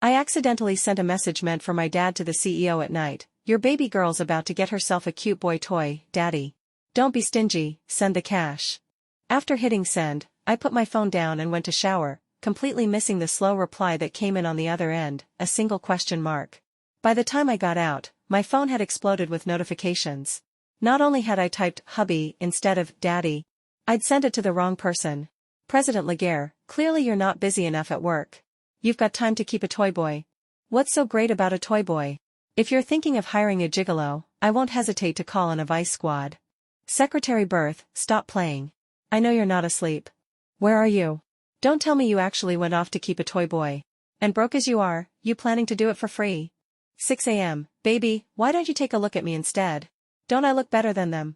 I accidentally sent a message meant for my dad to the CEO at night. Your baby girl's about to get herself a cute boy toy, Daddy. Don't be stingy, send the cash. After hitting send, I put my phone down and went to shower, completely missing the slow reply that came in on the other end, a single question mark. By the time I got out, my phone had exploded with notifications. Not only had I typed hubby instead of daddy, I'd sent it to the wrong person. President Laguerre, clearly you're not busy enough at work. You've got time to keep a toy boy. What's so great about a toy boy? If you're thinking of hiring a gigolo, I won't hesitate to call in a vice squad. Secretary Berth, stop playing. I know you're not asleep. Where are you? Don't tell me you actually went off to keep a toy boy. And broke as you are, you planning to do it for free? 6 a.m., baby, why don't you take a look at me instead? Don't I look better than them?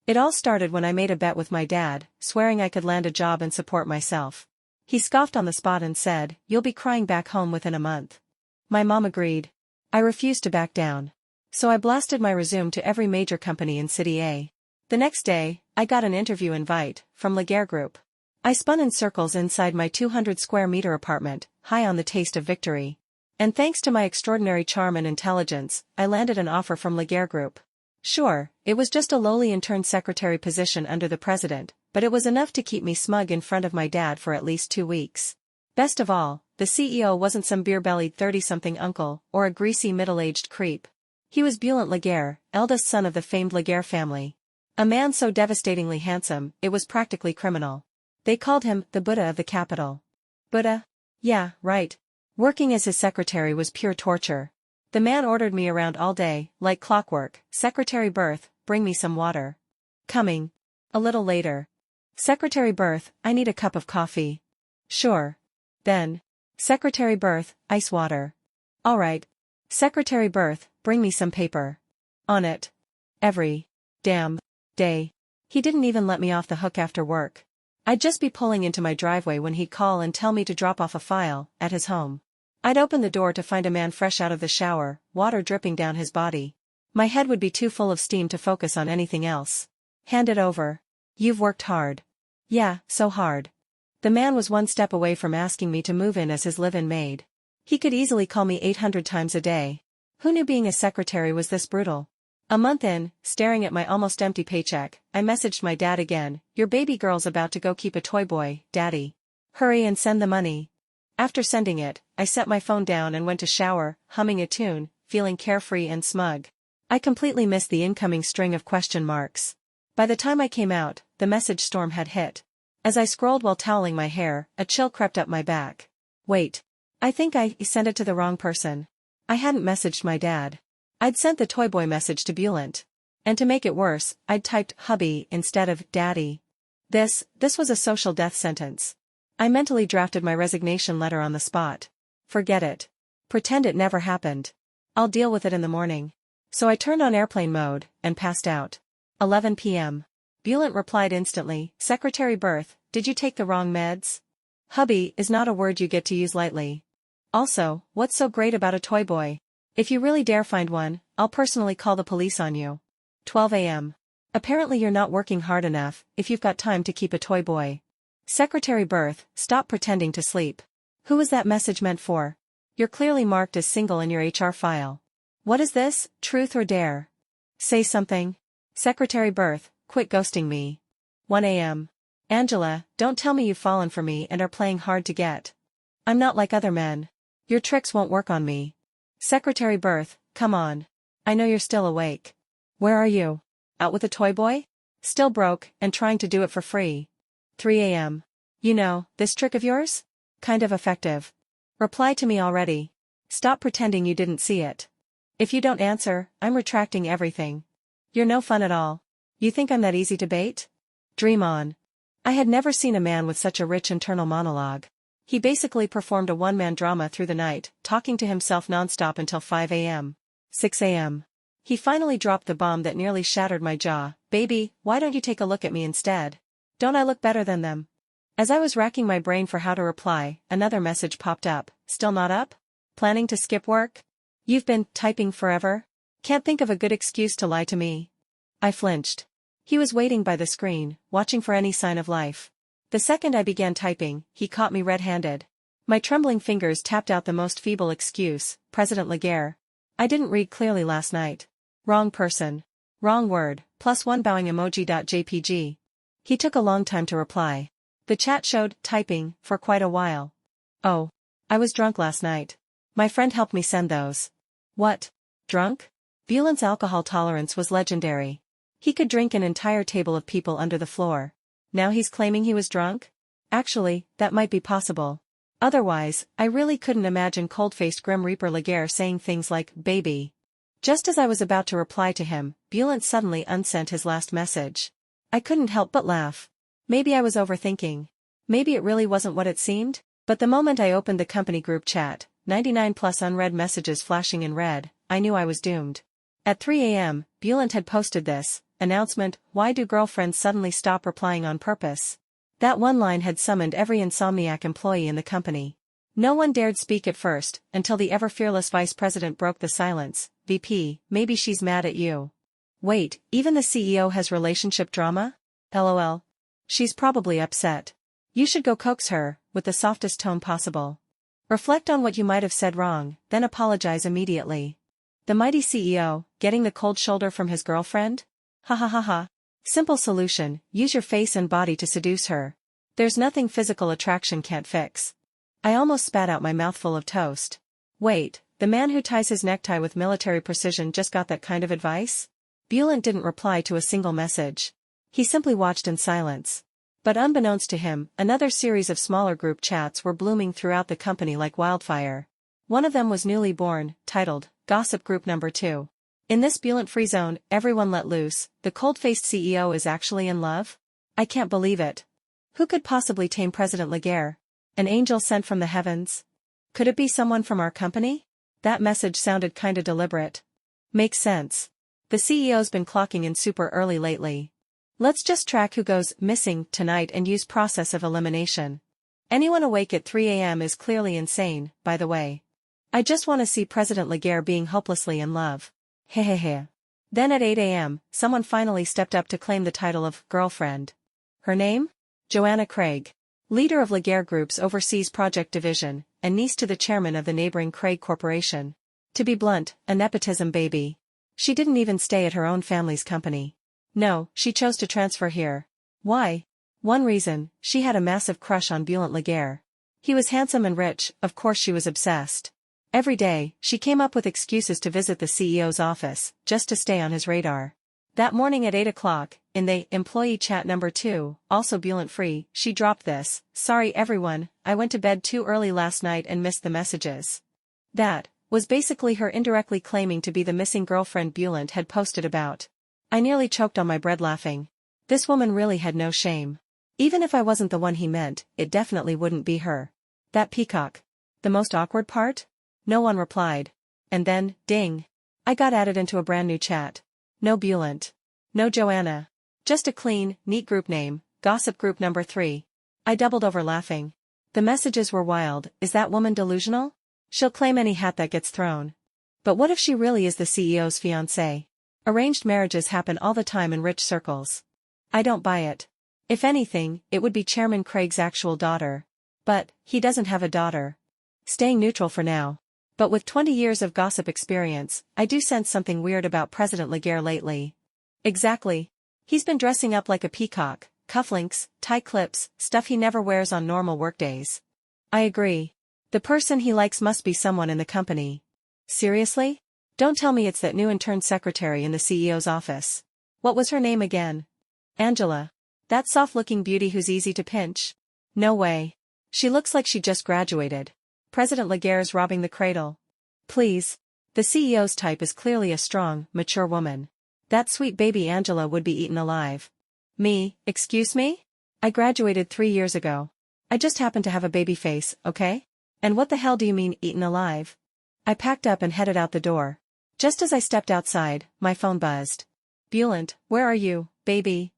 It all started when I made a bet with my dad, swearing I could land a job and support myself. He scoffed on the spot and said, "You'll be crying back home within a month." My mom agreed. I refused to back down. So I blasted my resume to every major company in City A. The next day, I got an interview invite, from Laguerre Group. I spun in circles inside my 200 square meter apartment, high on the taste of victory. And thanks to my extraordinary charm and intelligence, I landed an offer from Laguerre Group. Sure, it was just a lowly intern secretary position under the president, but it was enough to keep me smug in front of my dad for at least 2 weeks. Best of all, the CEO wasn't some beer-bellied 30-something uncle, or a greasy middle-aged creep. He was Bulent Laguerre, eldest son of the famed Laguerre family. A man so devastatingly handsome, it was practically criminal. They called him the Buddha of the capital. Buddha? Yeah, right. Working as his secretary was pure torture. The man ordered me around all day, like clockwork. Secretary Berth, bring me some water. Coming. A little later. Secretary Berth, I need a cup of coffee. Sure. Then. Secretary Berth, ice water. All right. Secretary Berth, bring me some paper. On it. Every damn day. He didn't even let me off the hook after work. I'd just be pulling into my driveway when he'd call and tell me to drop off a file, at his home. I'd open the door to find a man fresh out of the shower, water dripping down his body. My head would be too full of steam to focus on anything else. Hand it over. You've worked hard. Yeah, so hard. The man was one step away from asking me to move in as his live-in maid. He could easily call me 800 times a day. Who knew being a secretary was this brutal? A month in, staring at my almost empty paycheck, I messaged my dad again, "Your baby girl's about to go keep a toy boy, Daddy. Hurry and send the money." After sending it, I set my phone down and went to shower, humming a tune, feeling carefree and smug. I completely missed the incoming string of question marks. By the time I came out, the message storm had hit. As I scrolled while toweling my hair, a chill crept up my back. Wait. I think I sent it to the wrong person. I hadn't messaged my dad. I'd sent the toy boy message to Bulent. And to make it worse, I'd typed hubby instead of daddy. This was a social death sentence. I mentally drafted my resignation letter on the spot. Forget it. Pretend it never happened. I'll deal with it in the morning. So I turned on airplane mode, and passed out. 11 p.m. Bulent replied instantly, "Secretary Berth, did you take the wrong meds? Hubby is not a word you get to use lightly. Also, what's so great about a toy boy? If you really dare find one, I'll personally call the police on you." 12 a.m. Apparently you're not working hard enough, if you've got time to keep a toy boy. Secretary Berth, stop pretending to sleep. Who was that message meant for? You're clearly marked as single in your HR file. What is this, truth or dare? Say something. Secretary Berth, quit ghosting me. 1 a.m. Angela, don't tell me you've fallen for me and are playing hard to get. I'm not like other men. Your tricks won't work on me. Secretary Berth, come on. I know you're still awake. Where are you? Out with a toy boy? Still broke, and trying to do it for free. 3 a.m. You know, this trick of yours? Kind of effective. Reply to me already. Stop pretending you didn't see it. If you don't answer, I'm retracting everything. You're no fun at all. You think I'm that easy to bait? Dream on. I had never seen a man with such a rich internal monologue. He basically performed a one-man drama through the night, talking to himself non-stop until 5 a.m. 6 a.m. He finally dropped the bomb that nearly shattered my jaw. "Baby, why don't you take a look at me instead? Don't I look better than them?" As I was racking my brain for how to reply, another message popped up. Still not up? Planning to skip work? You've been typing forever? Can't think of a good excuse to lie to me. I flinched. He was waiting by the screen, watching for any sign of life. The second I began typing, he caught me red-handed. My trembling fingers tapped out the most feeble excuse, President Laguerre. I didn't read clearly last night. Wrong person. Wrong word, +1 bowing emoji.jpg. He took a long time to reply. The chat showed typing for quite a while. Oh. I was drunk last night. My friend helped me send those. What? Drunk? Bulent's alcohol tolerance was legendary. He could drink an entire table of people under the floor. Now he's claiming he was drunk? Actually, that might be possible. Otherwise, I really couldn't imagine cold-faced Grim Reaper Laguerre saying things like, baby. Just as I was about to reply to him, Bulent suddenly unsent his last message. I couldn't help but laugh. Maybe I was overthinking. Maybe it really wasn't what it seemed? But the moment I opened the company group chat, 99 plus unread messages flashing in red, I knew I was doomed. At 3 a.m., Bulent had posted this announcement: why do girlfriends suddenly stop replying on purpose? That one line had summoned every insomniac employee in the company. No one dared speak at first, until the ever-fearless vice president broke the silence. VP, maybe she's mad at you. Wait, even the CEO has relationship drama? LOL. She's probably upset. You should go coax her, with the softest tone possible. Reflect on what you might have said wrong, then apologize immediately. The mighty CEO, getting the cold shoulder from his girlfriend? Ha ha ha ha. Simple solution, use your face and body to seduce her. There's nothing physical attraction can't fix. I almost spat out my mouthful of toast. Wait, the man who ties his necktie with military precision just got that kind of advice? Bulent didn't reply to a single message. He simply watched in silence. But unbeknownst to him, another series of smaller group chats were blooming throughout the company like wildfire. One of them was newly born, titled, Gossip Group Number 2. In this Bulent-free zone, everyone let loose. The cold-faced CEO is actually in love? I can't believe it. Who could possibly tame President Laguerre? An angel sent from the heavens? Could it be someone from our company? That message sounded kinda deliberate. Makes sense. The CEO's been clocking in super early lately. Let's just track who goes missing tonight and use process of elimination. Anyone awake at 3 a.m. is clearly insane, by the way. I just want to see President Laguerre being hopelessly in love. Hehehe. Then at 8 a.m., someone finally stepped up to claim the title of girlfriend. Her name? Joanna Craig. Leader of Laguerre Group's overseas project division, and niece to the chairman of the neighboring Craig Corporation. To be blunt, a nepotism baby. She didn't even stay at her own family's company. No, she chose to transfer here. Why? One reason, she had a massive crush on Bulent Laguerre. He was handsome and rich, of course she was obsessed. Every day, she came up with excuses to visit the CEO's office, just to stay on his radar. That morning at 8 o'clock, in the employee chat number 2, also Bulent-free, she dropped this: sorry everyone, I went to bed too early last night and missed the messages. That was basically her indirectly claiming to be the missing girlfriend Bulent had posted about. I nearly choked on my bread laughing. This woman really had no shame. Even if I wasn't the one he meant, it definitely wouldn't be her. That peacock. The most awkward part? No one replied. And then, ding. I got added into a brand new chat. No Bulent. No Joanna. Just a clean, neat group name, Gossip Group Number 3. I doubled over laughing. The messages were wild. Is that woman delusional? She'll claim any hat that gets thrown. But what if she really is the CEO's fiancé? Arranged marriages happen all the time in rich circles. I don't buy it. If anything, it would be Chairman Craig's actual daughter. But, he doesn't have a daughter. Staying neutral for now. But with 20 years of gossip experience, I do sense something weird about President Laguerre lately. Exactly. He's been dressing up like a peacock, cufflinks, tie clips, stuff he never wears on normal workdays. I agree. The person he likes must be someone in the company. Seriously? Don't tell me it's that new intern secretary in the CEO's office. What was her name again? Angela. That soft-looking beauty who's easy to pinch? No way. She looks like she just graduated. President Laguerre's robbing the cradle. Please. The CEO's type is clearly a strong, mature woman. That sweet baby Angela would be eaten alive. Me, excuse me? I graduated 3 years ago. I just happen to have a baby face, okay? And what the hell do you mean eaten alive? I packed up and headed out the door. Just as I stepped outside, my phone buzzed. Bulent, where are you, baby?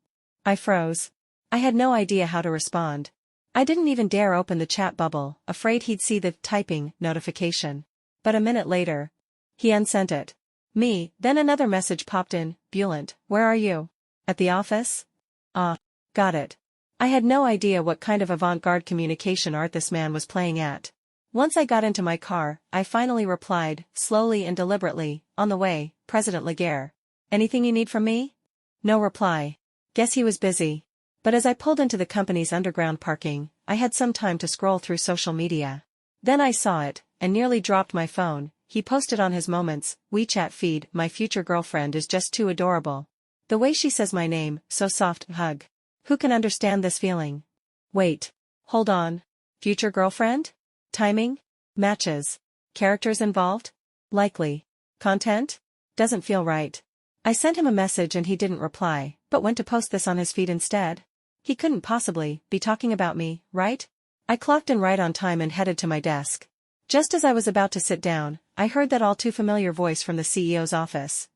I froze. I had no idea how to respond. I didn't even dare open the chat bubble, afraid he'd see the typing notification. But a minute later, he unsent it. Me, then another message popped in. Bulent, where are you? At the office? Ah, got it. I had no idea what kind of avant-garde communication art this man was playing at. Once I got into my car, I finally replied, slowly and deliberately, on the way, President Laguerre. Anything you need from me? No reply. Guess he was busy. But as I pulled into the company's underground parking, I had some time to scroll through social media. Then I saw it, and nearly dropped my phone. He posted on his Moments WeChat feed, "My future girlfriend is just too adorable. The way she says my name, so soft, hug. Who can understand this feeling?" Wait. Hold on. Future girlfriend? Timing? Matches? Characters involved? Likely. Content? Doesn't feel right. I sent him a message and he didn't reply, but went to post this on his feed instead. He couldn't possibly be talking about me, right? I clocked in right on time and headed to my desk. Just as I was about to sit down, I heard that all too familiar voice from the CEO's office.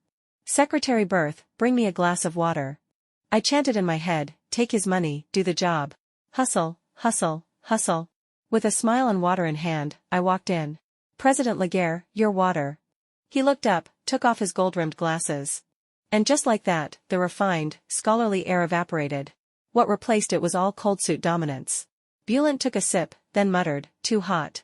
"Secretary Berth, bring me a glass of water." I chanted in my head, "Take his money, do the job. Hustle, hustle, hustle." With a smile and water in hand, I walked in. "President Laguerre, your water." He looked up, took off his gold-rimmed glasses. And just like that, the refined, scholarly air evaporated. What replaced it was all cold suit dominance. Bulent took a sip, then muttered, "Too hot."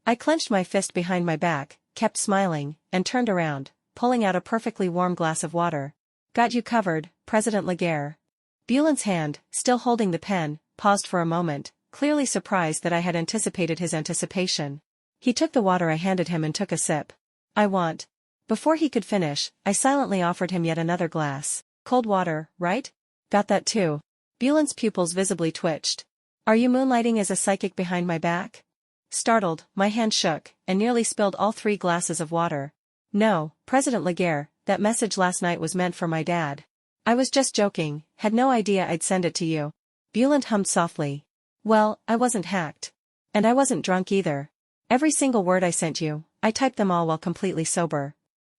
I clenched my fist behind my back, kept smiling, and turned around, pulling out a perfectly warm glass of water. "Got you covered, President Laguerre." Bulent's hand, still holding the pen, paused for a moment, clearly surprised that I had anticipated his anticipation. He took the water I handed him and took a sip. "I want." Before he could finish, I silently offered him yet another glass. "Cold water, right?" "Got that too." Bulent's pupils visibly twitched. "Are you moonlighting as a psychic behind my back?" Startled, my hand shook, and nearly spilled all 3 glasses of water. "No, President Laguerre, that message last night was meant for my dad. I was just joking, had no idea I'd send it to you." Bulent hummed softly. "Well, I wasn't hacked. And I wasn't drunk either. Every single word I sent you, I typed them all while completely sober."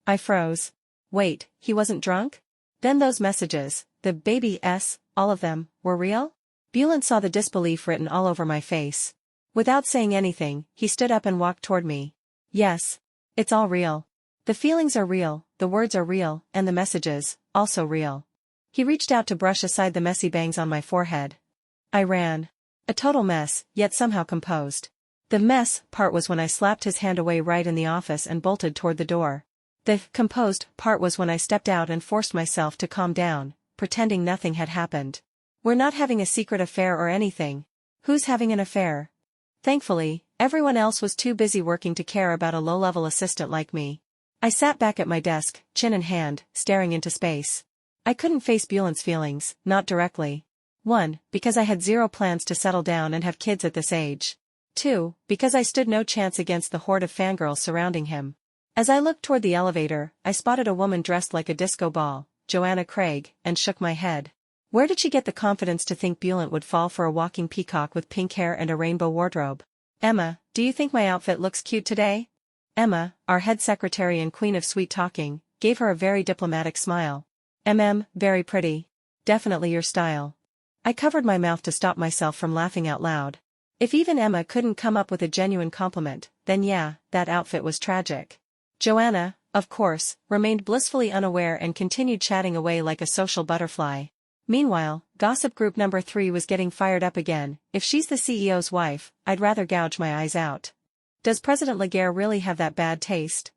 I froze. Wait, he wasn't drunk? Then those messages, the baby S, all of them, were real? Bulent saw the disbelief written all over my face. Without saying anything, he stood up and walked toward me. "Yes. It's all real. The feelings are real, the words are real, and the messages, also real." He reached out to brush aside the messy bangs on my forehead. I ran. A total mess, yet somehow composed. The mess part was when I slapped his hand away right in the office and bolted toward the door. The composed part was when I stepped out and forced myself to calm down, pretending nothing had happened. "We're not having a secret affair or anything. Who's having an affair?" Thankfully, everyone else was too busy working to care about a low-level assistant like me. I sat back at my desk, chin in hand, staring into space. I couldn't face Bulent's feelings, not directly. 1, because I had zero plans to settle down and have kids at this age. 2, because I stood no chance against the horde of fangirls surrounding him. As I looked toward the elevator, I spotted a woman dressed like a disco ball, Joanna Craig, and shook my head. Where did she get the confidence to think Bulent would fall for a walking peacock with pink hair and a rainbow wardrobe? "Emma, do you think my outfit looks cute today?" Emma, our head secretary and queen of sweet talking, gave her a very diplomatic smile. Very pretty. Definitely your style." I covered my mouth to stop myself from laughing out loud. If even Emma couldn't come up with a genuine compliment, then yeah, that outfit was tragic. Joanna, of course, remained blissfully unaware and continued chatting away like a social butterfly. Meanwhile, gossip group number 3 was getting fired up again. "If she's the CEO's wife, I'd rather gouge my eyes out. Does President Laguerre really have that bad taste?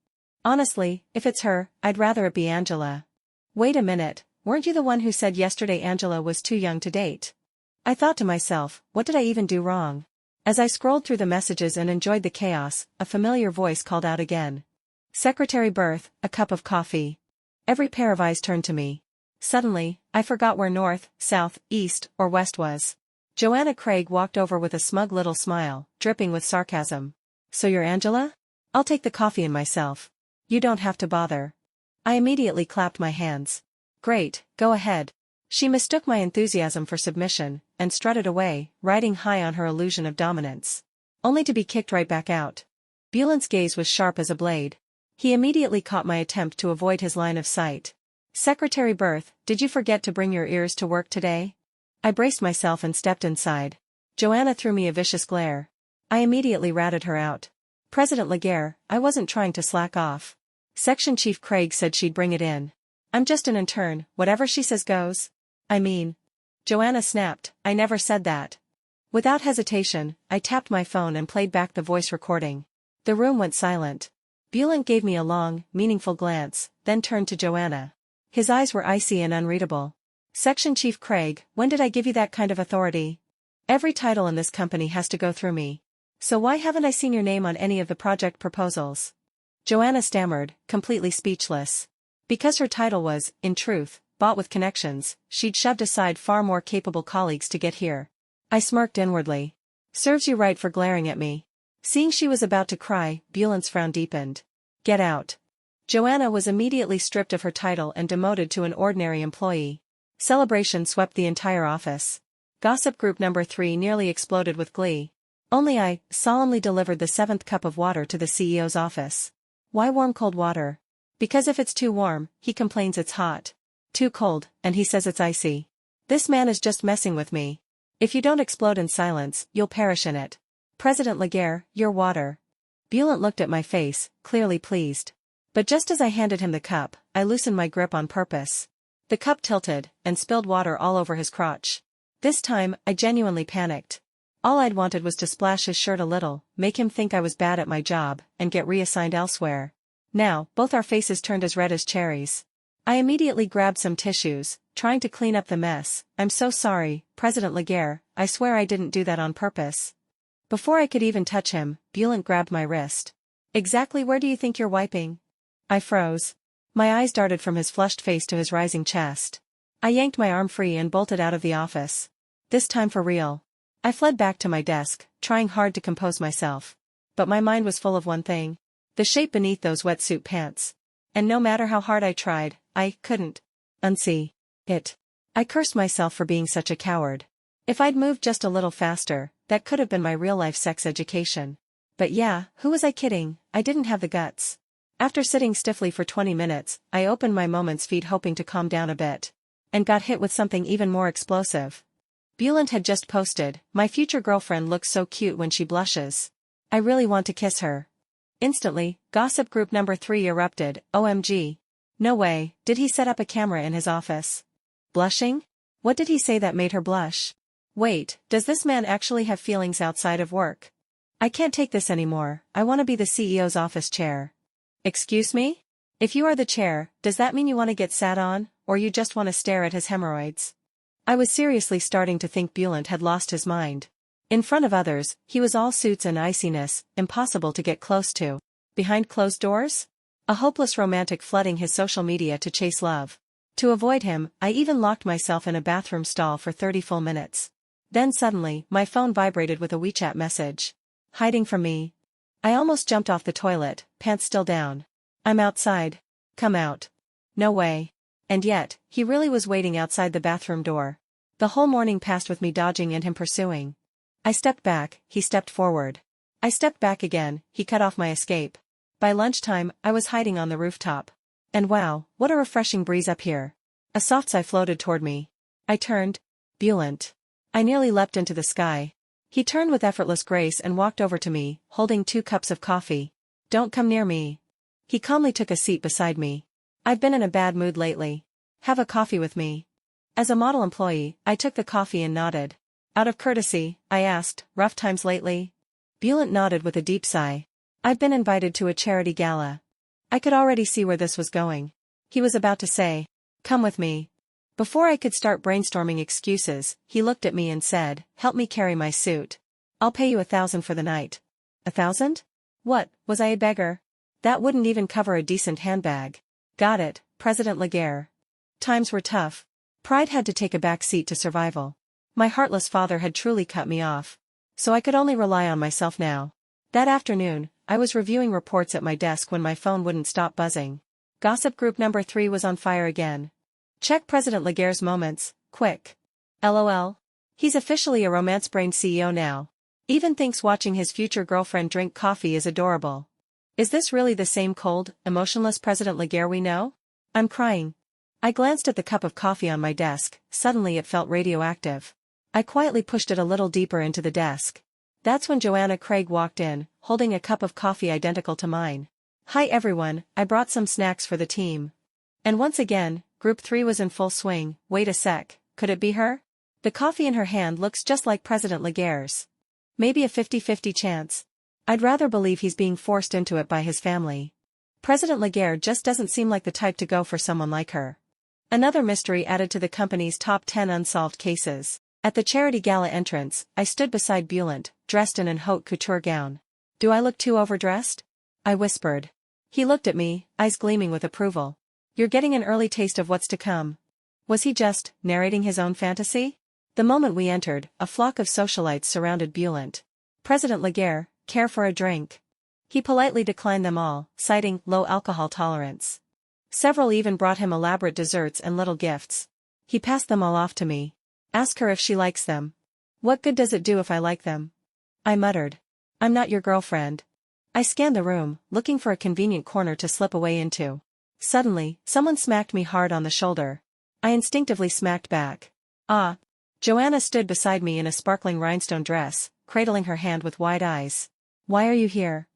Honestly, if it's her, I'd rather it be Angela." "Wait a minute, weren't you the one who said yesterday Angela was too young to date?" I thought to myself, what did I even do wrong? As I scrolled through the messages and enjoyed the chaos, a familiar voice called out again. "Secretary Berth, a cup of coffee." Every pair of eyes turned to me. Suddenly, I forgot where north, south, east, or west was. Joanna Craig walked over with a smug little smile, dripping with sarcasm. "So you're Angela? I'll take the coffee in myself. You don't have to bother." I immediately clapped my hands. "Great, go ahead." She mistook my enthusiasm for submission, and strutted away, riding high on her illusion of dominance. Only to be kicked right back out. Bulent's gaze was sharp as a blade. He immediately caught my attempt to avoid his line of sight. "Secretary Berth, did you forget to bring your ears to work today?" I braced myself and stepped inside. Joanna threw me a vicious glare. I immediately ratted her out. "President Laguerre, I wasn't trying to slack off. Section Chief Craig said she'd bring it in. I'm just an intern, whatever she says goes. I mean, Joanna snapped, I never said that. Without hesitation, I tapped my phone and played back the voice recording. The room went silent. Bulent gave me a long, meaningful glance, then turned to Joanna. His eyes were icy and unreadable. Section Chief Craig, when did I give you that kind of authority? Every title in this company has to go through me. So why haven't I seen your name on any of the project proposals? Joanna stammered, completely speechless. Because her title was, in truth, bought with connections, she'd shoved aside far more capable colleagues to get here. I smirked inwardly. Serves you right for glaring at me. Seeing she was about to cry, Bulent's frown deepened. Get out. Joanna was immediately stripped of her title and demoted to an ordinary employee. Celebration swept the entire office. Gossip Group number 3 nearly exploded with glee. Only I solemnly delivered the 7th cup of water to the CEO's office. Why warm cold water? Because if it's too warm, he complains it's hot. Too cold, and he says it's icy. This man is just messing with me. If you don't explode in silence, you'll perish in it. President Laguerre, your water. Bulent looked at my face, clearly pleased. But just as I handed him the cup, I loosened my grip on purpose. The cup tilted, and spilled water all over his crotch. This time, I genuinely panicked. All I'd wanted was to splash his shirt a little, make him think I was bad at my job, and get reassigned elsewhere. Now, both our faces turned as red as cherries. I immediately grabbed some tissues, trying to clean up the mess. I'm so sorry, President Laguerre, I swear I didn't do that on purpose. Before I could even touch him, Bulent grabbed my wrist. Exactly where do you think you're wiping? I froze. My eyes darted from his flushed face to his rising chest. I yanked my arm free and bolted out of the office. This time for real. I fled back to my desk, trying hard to compose myself. But my mind was full of one thing. The shape beneath those wetsuit pants. And no matter how hard I tried, I couldn't unsee it. I cursed myself for being such a coward. If I'd moved just a little faster, that could have been my real-life sex education. But yeah, who was I kidding? I didn't have the guts. After sitting stiffly for 20 minutes, I opened my Moments feed hoping to calm down a bit. And got hit with something even more explosive. Bulent had just posted, my future girlfriend looks so cute when she blushes. I really want to kiss her. Instantly, Gossip Group number 3 erupted, OMG. No way, did he set up a camera in his office? Blushing? What did he say that made her blush? Wait, does this man actually have feelings outside of work? I can't take this anymore, I want to be the CEO's office chair. Excuse me? If you are the chair, does that mean you want to get sat on, or you just want to stare at his hemorrhoids? I was seriously starting to think Bulent had lost his mind. In front of others, he was all suits and iciness, impossible to get close to. Behind closed doors? A hopeless romantic flooding his social media to chase love. To avoid him, I even locked myself in a bathroom stall for 30 full minutes. Then suddenly, my phone vibrated with a WeChat message. Hiding from me? I almost jumped off the toilet, pants still down. I'm outside. Come out. No way. And yet, he really was waiting outside the bathroom door. The whole morning passed with me dodging and him pursuing. I stepped back, he stepped forward. I stepped back again, he cut off my escape. By lunchtime, I was hiding on the rooftop. And wow, what a refreshing breeze up here. A soft sigh floated toward me. I turned. Bulent. I nearly leapt into the sky. He turned with effortless grace and walked over to me, holding 2 cups of coffee. Don't come near me. He calmly took a seat beside me. I've been in a bad mood lately. Have a coffee with me. As a model employee, I took the coffee and nodded. Out of courtesy, I asked, rough times lately? Bulent nodded with a deep sigh. I've been invited to a charity gala. I could already see where this was going. He was about to say, come with me. Before I could start brainstorming excuses, he looked at me and said, help me carry my suit. I'll pay you 1,000 for the night. 1,000? What, was I a beggar? That wouldn't even cover a decent handbag. Got it, President Laguerre. Times were tough. Pride had to take a back seat to survival. My heartless father had truly cut me off. So I could only rely on myself now. That afternoon, I was reviewing reports at my desk when my phone wouldn't stop buzzing. Gossip Group number 3 was on fire again. Check President Laguerre's Moments, quick. LOL. He's officially a romance-brained CEO now. Even thinks watching his future girlfriend drink coffee is adorable. Is this really the same cold, emotionless President Laguerre we know? I'm crying. I glanced at the cup of coffee on my desk, suddenly it felt radioactive. I quietly pushed it a little deeper into the desk. That's when Joanna Craig walked in, holding a cup of coffee identical to mine. Hi everyone, I brought some snacks for the team. And once again, Group 3 was in full swing. Wait a sec, could it be her? The coffee in her hand looks just like President Laguerre's. Maybe a 50-50 chance. I'd rather believe he's being forced into it by his family. President Laguerre just doesn't seem like the type to go for someone like her. Another mystery added to the company's top 10 unsolved cases. At the charity gala entrance, I stood beside Bulent, dressed in an haute couture gown. "Do I look too overdressed?" I whispered. He looked at me, eyes gleaming with approval. "You're getting an early taste of what's to come." Was he just narrating his own fantasy? The moment we entered, a flock of socialites surrounded Bulent. "President Laguerre, care for a drink?" He politely declined them all, citing low alcohol tolerance. Several even brought him elaborate desserts and little gifts. He passed them all off to me. "Ask her if she likes them." "What good does it do if I like them?" I muttered. "I'm not your girlfriend." I scanned the room, looking for a convenient corner to slip away into. Suddenly, someone smacked me hard on the shoulder. I instinctively smacked back. "Ah." Joanna stood beside me in a sparkling rhinestone dress, cradling her hand with wide eyes. "Why are you here?"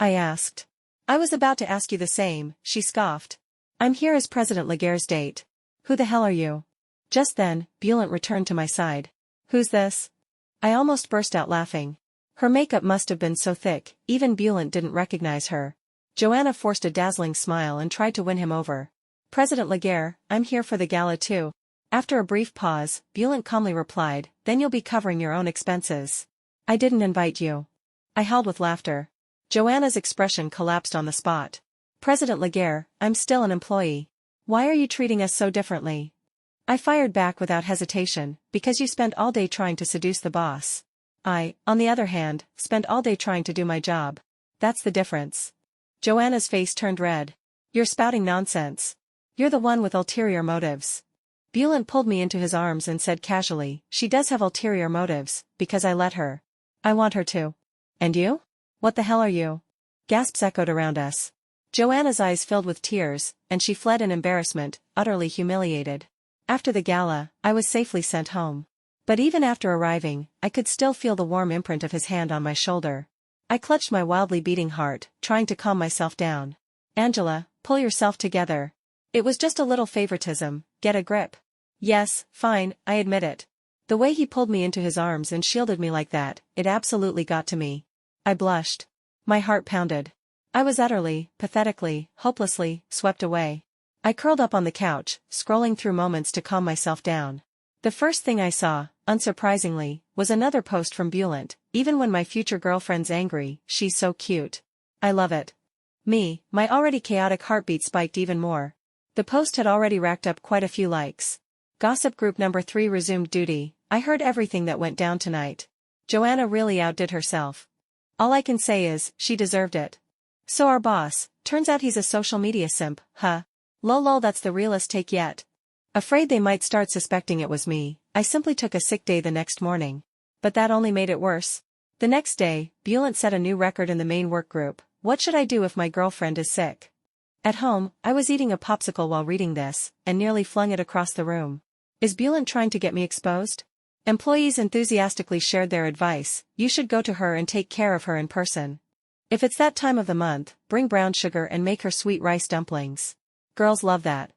I asked. "I was about to ask you the same," she scoffed. "I'm here as President Laguerre's date." "Who the hell are you?" Just then, Bulent returned to my side. "Who's this?" I almost burst out laughing. Her makeup must have been so thick, even Bulent didn't recognize her. Joanna forced a dazzling smile and tried to win him over. "President Laguerre, I'm here for the gala too." After a brief pause, Bulent calmly replied, "Then you'll be covering your own expenses." "I didn't invite you." I howled with laughter. Joanna's expression collapsed on the spot. "President Laguerre, I'm still an employee. Why are you treating us so differently?" I fired back without hesitation, "Because you spent all day trying to seduce the boss. I, on the other hand, spent all day trying to do my job. That's the difference." Joanna's face turned red. "You're spouting nonsense. You're the one with ulterior motives." Bulent pulled me into his arms and said casually, "She does have ulterior motives, because I let her. I want her to." "And you? What the hell are you?" Gasps echoed around us. Joanna's eyes filled with tears, and she fled in embarrassment, utterly humiliated. After the gala, I was safely sent home. But even after arriving, I could still feel the warm imprint of his hand on my shoulder. I clutched my wildly beating heart, trying to calm myself down. "Angela, pull yourself together. It was just a little favoritism, get a grip." "Yes, fine, I admit it." The way he pulled me into his arms and shielded me like that, it absolutely got to me. I blushed. My heart pounded. I was utterly, pathetically, hopelessly, swept away. I curled up on the couch, scrolling through moments to calm myself down. The first thing I saw, unsurprisingly, was another post from Bulent. "Even when my future girlfriend's angry, she's so cute. I love it." My already chaotic heartbeat spiked even more. The post had already racked up quite a few likes. Gossip group number 3 resumed duty. "I heard everything that went down tonight. Joanna really outdid herself. All I can say is, she deserved it. So our boss, turns out he's a social media simp, huh? Lol, that's the realest take yet." Afraid they might start suspecting it was me, I simply took a sick day the next morning. But that only made it worse. The next day, Bulent set a new record in the main work group. "What should I do if my girlfriend is sick?" At home, I was eating a popsicle while reading this, and nearly flung it across the room. Is Bulent trying to get me exposed? Employees enthusiastically shared their advice. "You should go to her and take care of her in person. If it's that time of the month, bring brown sugar and make her sweet rice dumplings. Girls love that.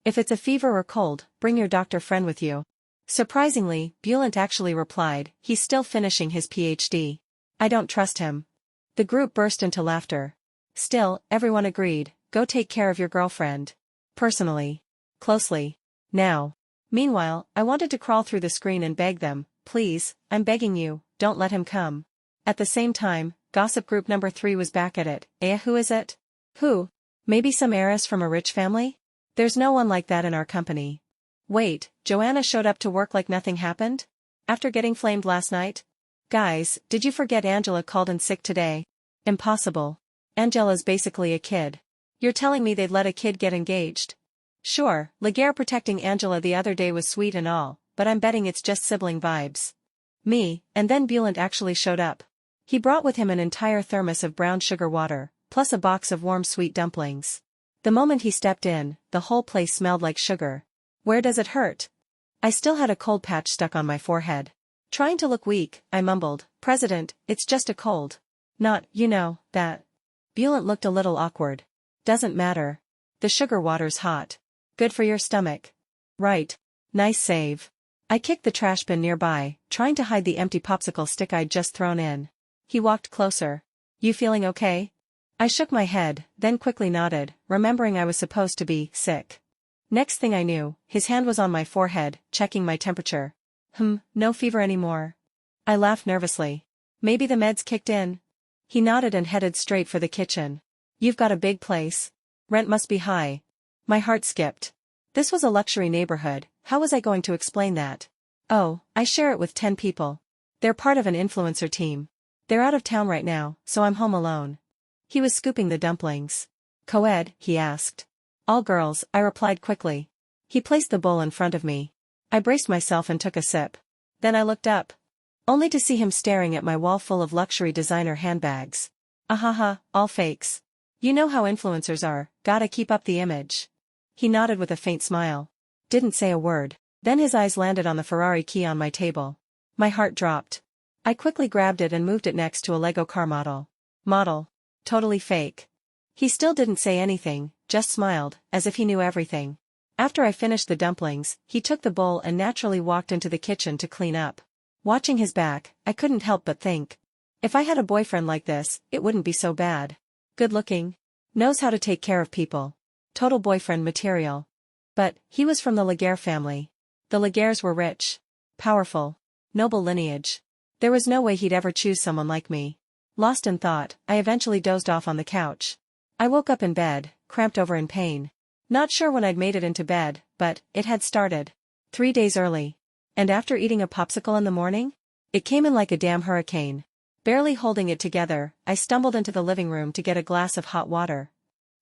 If it's a fever or cold, bring your doctor friend with you." Surprisingly, Bulent actually replied, "He's still finishing his PhD. I don't trust him." The group burst into laughter. Still, everyone agreed, "Go take care of your girlfriend. Personally. Closely. Now." Meanwhile, I wanted to crawl through the screen and beg them, "Please, I'm begging you, don't let him come." At the same time, gossip group number 3 was back at it. Who is it? Who? Maybe some heiress from a rich family? There's no one like that in our company. Wait, Joanna showed up to work like nothing happened? After getting flamed last night? Guys, did you forget Angela called in sick today? Impossible. Angela's basically a kid. You're telling me they'd let a kid get engaged? Sure, Laguerre protecting Angela the other day was sweet and all, but I'm betting it's just sibling vibes. And then Bulent actually showed up. He brought with him an entire thermos of brown sugar water, plus a box of warm sweet dumplings. The moment he stepped in, the whole place smelled like sugar. Where does it hurt? I still had a cold patch stuck on my forehead. Trying to look weak, I mumbled, "President, it's just a cold. Not, that." Bulent looked a little awkward. "Doesn't matter. The sugar water's hot. Good for your stomach. Right. Nice save." I kicked the trash bin nearby, trying to hide the empty popsicle stick I'd just thrown in. He walked closer. You feeling okay? I shook my head, then quickly nodded, remembering I was supposed to be sick. Next thing I knew, his hand was on my forehead, checking my temperature. No fever anymore. I laughed nervously. Maybe the meds kicked in. He nodded and headed straight for the kitchen. You've got a big place. Rent must be high. My heart skipped. This was a luxury neighborhood, how was I going to explain that? Oh, I share it with 10 people. They're part of an influencer team. They're out of town right now, so I'm home alone. He was scooping the dumplings. Co-ed, he asked. All girls, I replied quickly. He placed the bowl in front of me. I braced myself and took a sip. Then I looked up. Only to see him staring at my wall full of luxury designer handbags. Ahaha, all fakes. You know how influencers are, gotta keep up the image. He nodded with a faint smile. Didn't say a word. Then his eyes landed on the Ferrari key on my table. My heart dropped. I quickly grabbed it and moved it next to a Lego car model. Totally fake. He still didn't say anything, just smiled, as if he knew everything. After I finished the dumplings, he took the bowl and naturally walked into the kitchen to clean up. Watching his back, I couldn't help but think. If I had a boyfriend like this, it wouldn't be so bad. Good looking. Knows how to take care of people. Total boyfriend material. But, he was from the Laguerre family. The Laguerres were rich. Powerful. Noble lineage. There was no way he'd ever choose someone like me. Lost in thought, I eventually dozed off on the couch. I woke up in bed, cramped over in pain. Not sure when I'd made it into bed, but, it had started. 3 days early. And after eating a popsicle in the morning? It came in like a damn hurricane. Barely holding it together, I stumbled into the living room to get a glass of hot water.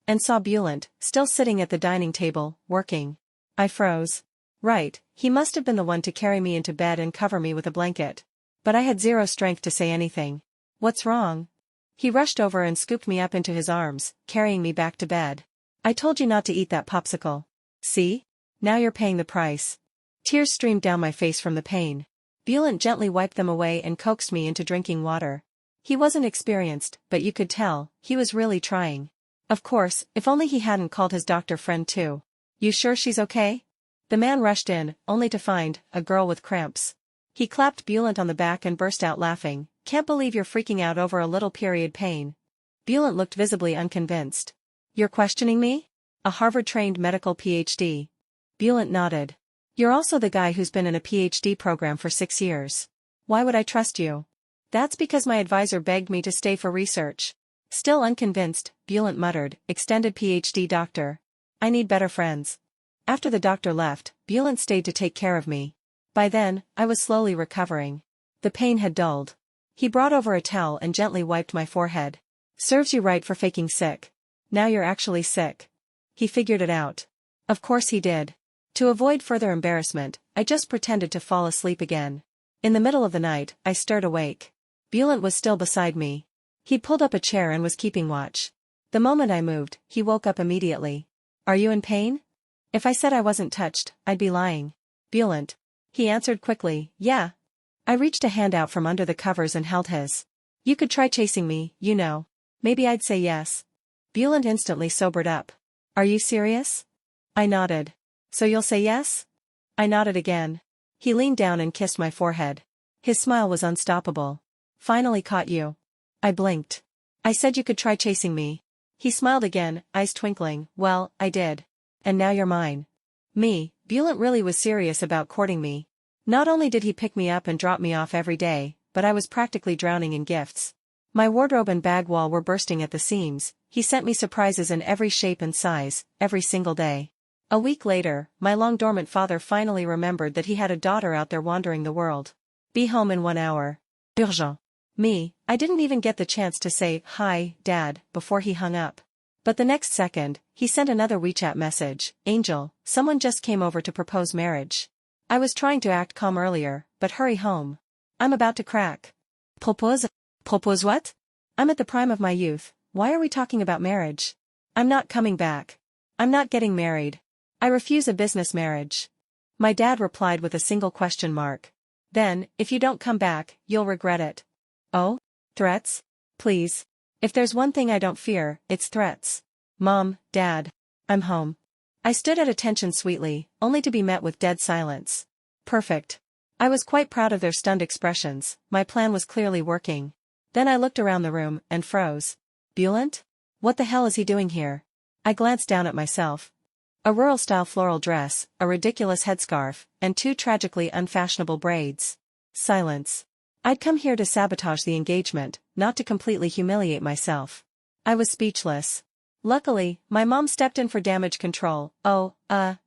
And saw Bulent, still sitting at the dining table, working. I froze. Right, he must have been the one to carry me into bed and cover me with a blanket. But I had zero strength to say anything. What's wrong? He rushed over and scooped me up into his arms, carrying me back to bed. I told you not to eat that popsicle. See? Now you're paying the price. Tears streamed down my face from the pain. Bulent gently wiped them away and coaxed me into drinking water. He wasn't experienced, but you could tell, he was really trying. Of course, if only he hadn't called his doctor friend too. You sure she's okay? The man rushed in, only to find a girl with cramps. He clapped Bulent on the back and burst out laughing. Can't believe you're freaking out over a little period pain. Bulent looked visibly unconvinced. You're questioning me? A Harvard-trained medical PhD. Bulent nodded. You're also the guy who's been in a PhD program for 6 years. Why would I trust you? That's because my advisor begged me to stay for research. Still unconvinced, Bulent muttered, extended PhD doctor. I need better friends. After the doctor left, Bulent stayed to take care of me. By then, I was slowly recovering. The pain had dulled. He brought over a towel and gently wiped my forehead. Serves you right for faking sick. Now you're actually sick. He figured it out. Of course he did. To avoid further embarrassment, I just pretended to fall asleep again. In the middle of the night, I stirred awake. Bulent was still beside me. He'd pulled up a chair and was keeping watch. The moment I moved, he woke up immediately. Are you in pain? If I said I wasn't touched, I'd be lying. Bulent. He answered quickly, yeah. I reached a hand out from under the covers and held his. You could try chasing me, you know. Maybe I'd say yes. Bulent instantly sobered up. Are you serious? I nodded. So you'll say yes? I nodded again. He leaned down and kissed my forehead. His smile was unstoppable. Finally caught you. I blinked. I said you could try chasing me. He smiled again, eyes twinkling. Well, I did. And now you're mine. Me, Bulent really was serious about courting me. Not only did he pick me up and drop me off every day, but I was practically drowning in gifts. My wardrobe and bag wall were bursting at the seams. He sent me surprises in every shape and size, every single day. A week later, my long-dormant father finally remembered that he had a daughter out there wandering the world. Be home in 1 hour. Urgent. Me, I didn't even get the chance to say, hi, Dad, before he hung up. But the next second, he sent another WeChat message. Angel, someone just came over to propose marriage. I was trying to act calm earlier, but hurry home. I'm about to crack. Propose? Propose what? I'm at the prime of my youth. Why are we talking about marriage? I'm not coming back. I'm not getting married. I refuse a business marriage. My dad replied with a single question mark. Then, if you don't come back, you'll regret it. Oh? Threats? Please. If there's one thing I don't fear, it's threats. Mom, Dad. I'm home. I stood at attention sweetly, only to be met with dead silence. Perfect. I was quite proud of their stunned expressions. My plan was clearly working. Then I looked around the room and froze. Bulent? What the hell is he doing here? I glanced down at myself. A rural-style floral dress, a ridiculous headscarf, and 2 tragically unfashionable braids. Silence. I'd come here to sabotage the engagement, not to completely humiliate myself. I was speechless. Luckily, my mom stepped in for damage control. Oh,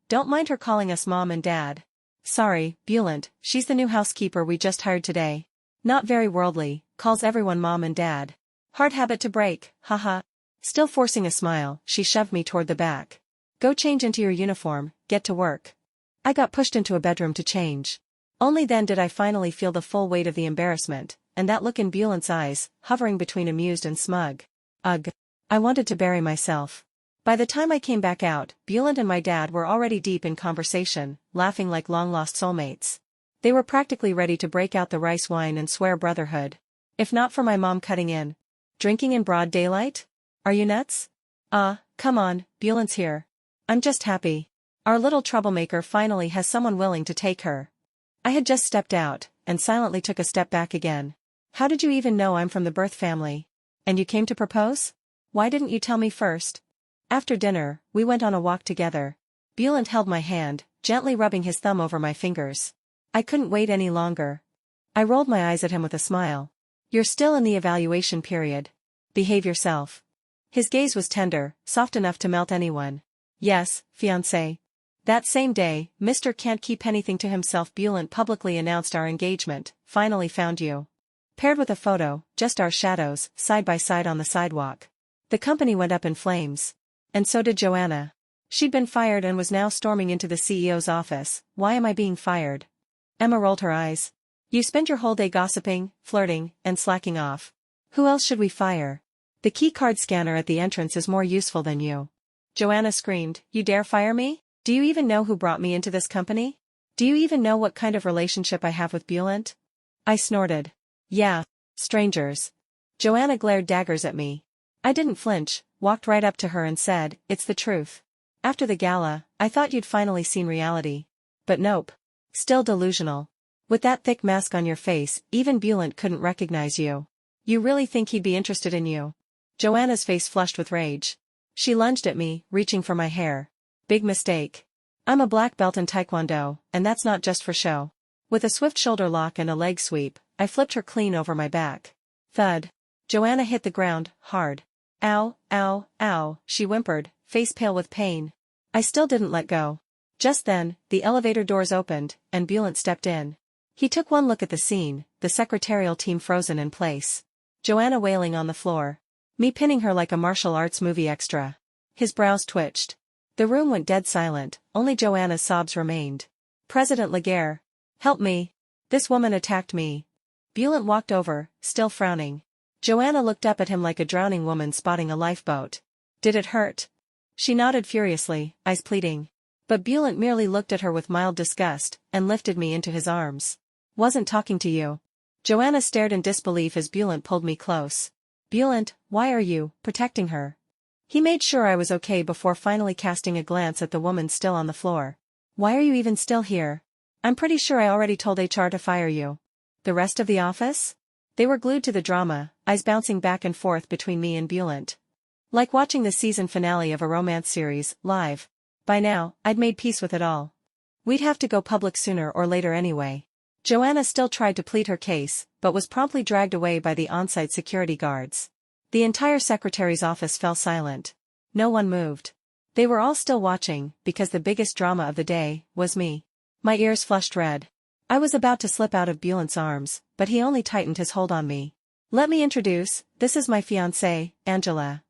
don't mind her calling us mom and dad. Sorry, Bulent, she's the new housekeeper we just hired today. Not very worldly, calls everyone mom and dad. Hard habit to break, haha. Still forcing a smile, she shoved me toward the back. Go change into your uniform, get to work. I got pushed into a bedroom to change. Only then did I finally feel the full weight of the embarrassment, and that look in Bulent's eyes, hovering between amused and smug. Ugh. I wanted to bury myself. By the time I came back out, Bulent and my dad were already deep in conversation, laughing like long-lost soulmates. They were practically ready to break out the rice wine and swear brotherhood. If not for my mom cutting in. Drinking in broad daylight? Are you nuts? Come on, Bulent's here. I'm just happy. Our little troublemaker finally has someone willing to take her. I had just stepped out, and silently took a step back again. How did you even know I'm from the birth family? And you came to propose? Why didn't you tell me first? After dinner, we went on a walk together. Bulent held my hand, gently rubbing his thumb over my fingers. I couldn't wait any longer. I rolled my eyes at him with a smile. You're still in the evaluation period. Behave yourself. His gaze was tender, soft enough to melt anyone. Yes, fiancé. That same day, Mr. Can't Keep Anything to Himself Bulent publicly announced our engagement, finally found you. Paired with a photo, just our shadows, side by side on the sidewalk. The company went up in flames. And so did Joanna. She'd been fired and was now storming into the CEO's office. Why am I being fired? Emma rolled her eyes. You spend your whole day gossiping, flirting, and slacking off. Who else should we fire? The key card scanner at the entrance is more useful than you. Joanna screamed, You dare fire me? Do you even know who brought me into this company? Do you even know what kind of relationship I have with Bulent? I snorted. Yeah, strangers. Joanna glared daggers at me. I didn't flinch, walked right up to her and said, It's the truth. After the gala, I thought you'd finally seen reality. But nope. Still delusional. With that thick mask on your face, even Bulent couldn't recognize you. You really think he'd be interested in you? Joanna's face flushed with rage. She lunged at me, reaching for my hair. Big mistake. I'm a black belt in Taekwondo, and that's not just for show. With a swift shoulder lock and a leg sweep, I flipped her clean over my back. Thud. Joanna hit the ground, hard. Ow, ow, ow, she whimpered, face pale with pain. I still didn't let go. Just then, the elevator doors opened, and Bulent stepped in. He took one look at the scene, the secretarial team frozen in place. Joanna wailing on the floor. Me pinning her like a martial arts movie extra. His brows twitched. The room went dead silent, only Joanna's sobs remained. President Laguerre. Help me. This woman attacked me. Bulent walked over, still frowning. Joanna looked up at him like a drowning woman spotting a lifeboat. Did it hurt? She nodded furiously, eyes pleading. But Bulent merely looked at her with mild disgust, and lifted me into his arms. Wasn't talking to you. Joanna stared in disbelief as Bulent pulled me close. Bulent, why are you protecting her? He made sure I was okay before finally casting a glance at the woman still on the floor. Why are you even still here? I'm pretty sure I already told HR to fire you. The rest of the office? They were glued to the drama, eyes bouncing back and forth between me and Bulent. Like watching the season finale of a romance series, live. By now, I'd made peace with it all. We'd have to go public sooner or later anyway. Joanna still tried to plead her case, but was promptly dragged away by the on-site security guards. The entire secretary's office fell silent. No one moved. They were all still watching, because the biggest drama of the day was me. My ears flushed red. I was about to slip out of Bulent's arms, but he only tightened his hold on me. Let me introduce, this is my fiancée, Angela.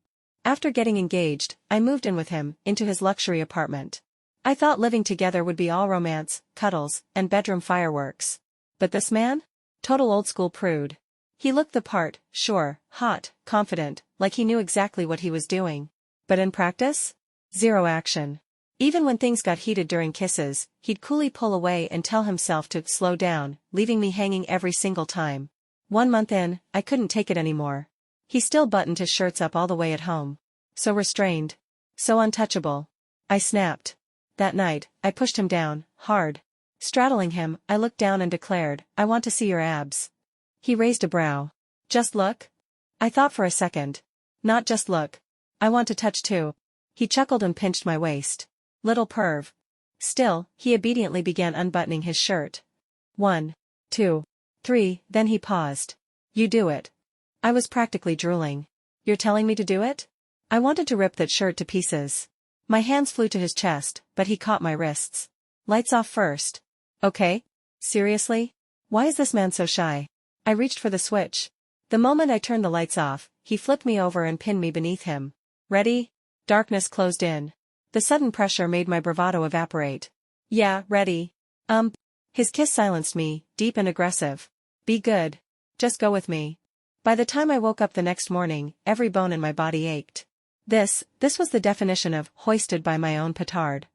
After getting engaged, I moved in with him, into his luxury apartment. I thought living together would be all romance, cuddles, and bedroom fireworks. But this man? Total old-school prude. He looked the part, sure, hot, confident, like he knew exactly what he was doing. But in practice? Zero action. Even when things got heated during kisses, he'd coolly pull away and tell himself to slow down, leaving me hanging every single time. 1 month in, I couldn't take it anymore. He still buttoned his shirts up all the way at home. So restrained. So untouchable. I snapped. That night, I pushed him down, hard. Straddling him, I looked down and declared, I want to see your abs. He raised a brow. Just look? I thought for a second. Not just look. I want to touch too. He chuckled and pinched my waist. Little perv. Still, he obediently began unbuttoning his shirt. 1, 2, 3, then he paused. You do it. I was practically drooling. You're telling me to do it? I wanted to rip that shirt to pieces. My hands flew to his chest, but he caught my wrists. Lights off first. Okay? Seriously? Why is this man so shy? I reached for the switch. The moment I turned the lights off, he flipped me over and pinned me beneath him. Ready? Darkness closed in. The sudden pressure made my bravado evaporate. Yeah, ready. His kiss silenced me, deep and aggressive. Be good. Just go with me. By the time I woke up the next morning, every bone in my body ached. This was the definition of hoisted by my own petard.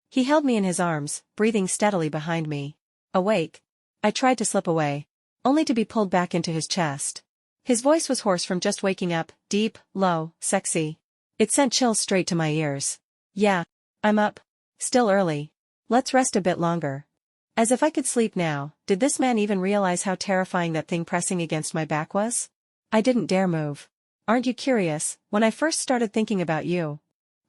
He held me in his arms, breathing steadily behind me. Awake. I tried to slip away, only to be pulled back into his chest. His voice was hoarse from just waking up, deep, low, sexy. It sent chills straight to my ears. Yeah, I'm up. Still early. Let's rest a bit longer. As if I could sleep now, did this man even realize how terrifying that thing pressing against my back was? I didn't dare move. Aren't you curious, when I first started thinking about you?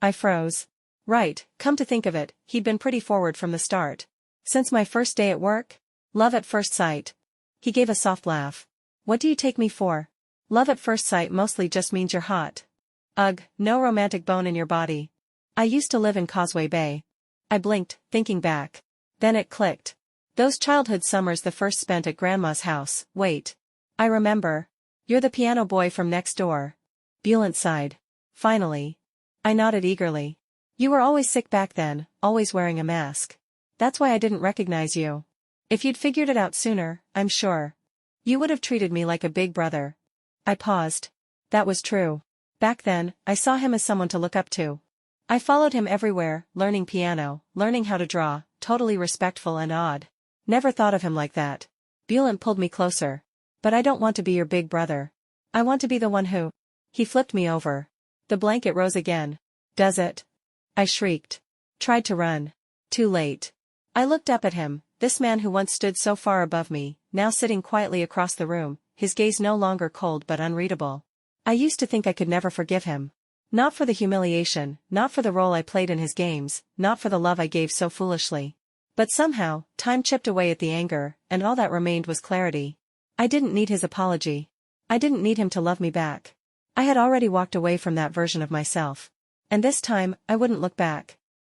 I froze. Right, come to think of it, he'd been pretty forward from the start. Since my first day at work? Love at first sight. He gave a soft laugh. What do you take me for? Love at first sight mostly just means you're hot. Ugh, no romantic bone in your body. I used to live in Causeway Bay. I blinked, thinking back. Then it clicked. Those childhood summers the first spent at Grandma's house. Wait. I remember. You're the piano boy from next door. Bulent sighed. Finally. I nodded eagerly. You were always sick back then, always wearing a mask. That's why I didn't recognize you. If you'd figured it out sooner, I'm sure. You would have treated me like a big brother. I paused. That was true. Back then, I saw him as someone to look up to. I followed him everywhere, learning piano, learning how to draw, totally respectful and odd. Never thought of him like that. Bulent pulled me closer. But I don't want to be your big brother. I want to be the one who... He flipped me over. The blanket rose again. Does it? I shrieked. Tried to run. Too late. I looked up at him, this man who once stood so far above me, now sitting quietly across the room, his gaze no longer cold but unreadable. I used to think I could never forgive him. Not for the humiliation, not for the role I played in his games, not for the love I gave so foolishly. But somehow, time chipped away at the anger, and all that remained was clarity. I didn't need his apology. I didn't need him to love me back. I had already walked away from that version of myself. And this time, I wouldn't look back.